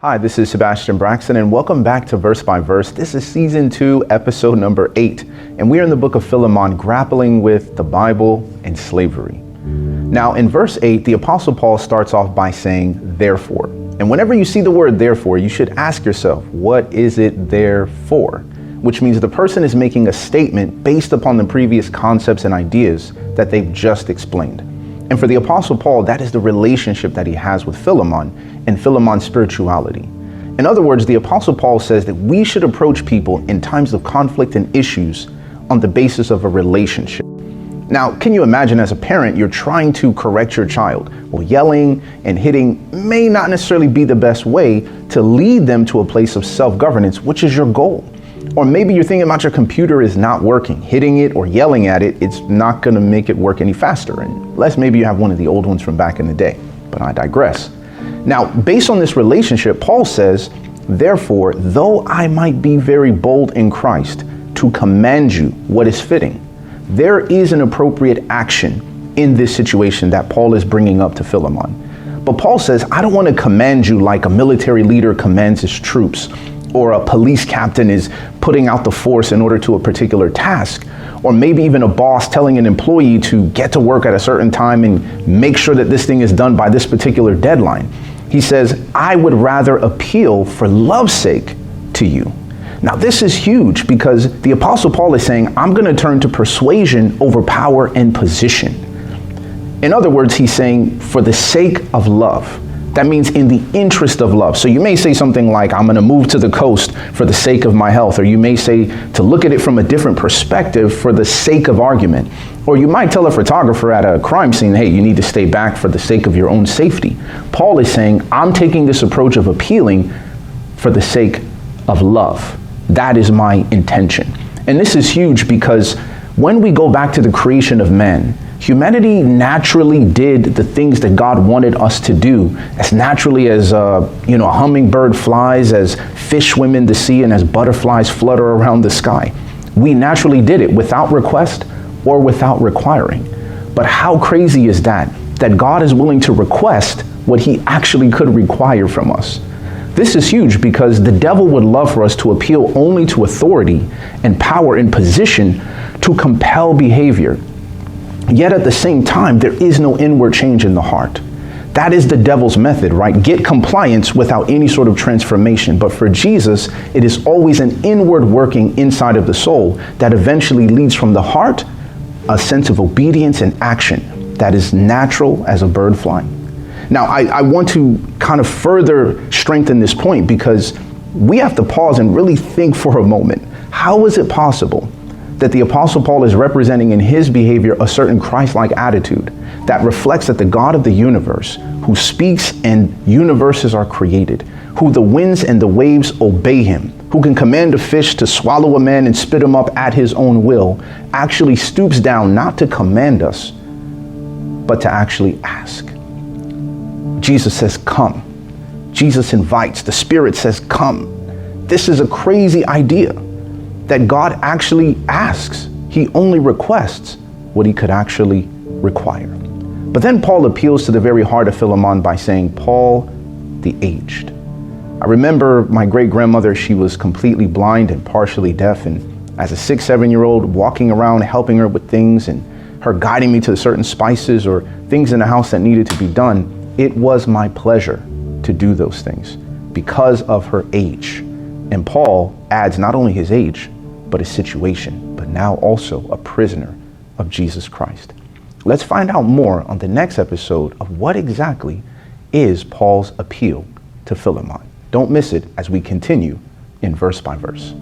Hi, this is Sebastien Braxton, and welcome back to Verse by Verse. This is Season 2, Episode number 8, and we are in the book of Philemon, grappling with the Bible and slavery. Now, in verse 8, the Apostle Paul starts off by saying, therefore. And whenever you see the word therefore, you should ask yourself, what is it there for? Which means the person is making a statement based upon the previous concepts and ideas that they've just explained. And for the Apostle Paul, that is the relationship that he has with Philemon and Philemon's spirituality. In other words, the Apostle Paul says that we should approach people in times of conflict and issues on the basis of a relationship. Now, can you imagine as a parent, you're trying to correct your child? Well, yelling and hitting may not necessarily be the best way to lead them to a place of self-governance, which is your goal. Or maybe you're thinking about your computer is not working. Hitting it or yelling at it, it's not going to make it work any faster, unless maybe you have one of the old ones from back in the day. But I digress. Now, based on this relationship, Paul says, therefore, though I might be very bold in Christ to command you what is fitting, there is an appropriate action in this situation that Paul is bringing up to Philemon. But Paul says, I don't want to command you like a military leader commands his troops, or a police captain is putting out the force in order to a particular task, or maybe even a boss telling an employee to get to work at a certain time and make sure that this thing is done by this particular deadline. He says, I would rather appeal for love's sake to you. Now, this is huge because the Apostle Paul is saying, I'm going to turn to persuasion over power and position. In other words, he's saying, for the sake of love. That means in the interest of love. So you may say something like, I'm going to move to the coast for the sake of my health. Or you may say to look at it from a different perspective for the sake of argument. Or you might tell a photographer at a crime scene, hey, you need to stay back for the sake of your own safety. Paul is saying, I'm taking this approach of appealing for the sake of love. That is my intention. And this is huge because when we go back to the creation of man, humanity naturally did the things that God wanted us to do as naturally as, a hummingbird flies, as fish swim in the sea, and as butterflies flutter around the sky. We naturally did it without request or without requiring. But how crazy is that God is willing to request what he actually could require from us? This is huge because the devil would love for us to appeal only to authority and power and position to compel behavior. Yet at the same time, there is no inward change in the heart. That is the devil's method, right? Get compliance without any sort of transformation. But for Jesus, it is always an inward working inside of the soul that eventually leads from the heart a sense of obedience and action that is natural as a bird flying. Now, I want to kind of further strengthen this point because we have to pause and really think for a moment. How is it possible that the Apostle Paul is representing in his behavior a certain Christ-like attitude that reflects that the God of the universe, who speaks and universes are created, who the winds and the waves obey him, who can command a fish to swallow a man and spit him up at his own will, actually stoops down not to command us, but to actually ask. Jesus says, come. Jesus invites. The Spirit says, come. This is a crazy idea. That God actually asks. He only requests what he could actually require. But then Paul appeals to the very heart of Philemon by saying, Paul the aged. I remember my great-grandmother, she was completely blind and partially deaf. And as a 6, 7-year-old walking around, helping her with things and her guiding me to certain spices or things in the house that needed to be done, it was my pleasure to do those things because of her age. And Paul adds not only his age, but his situation, but now also a prisoner of Jesus Christ. Let's find out more on the next episode of what exactly is Paul's appeal to Philemon. Don't miss it as we continue in Verse by Verse.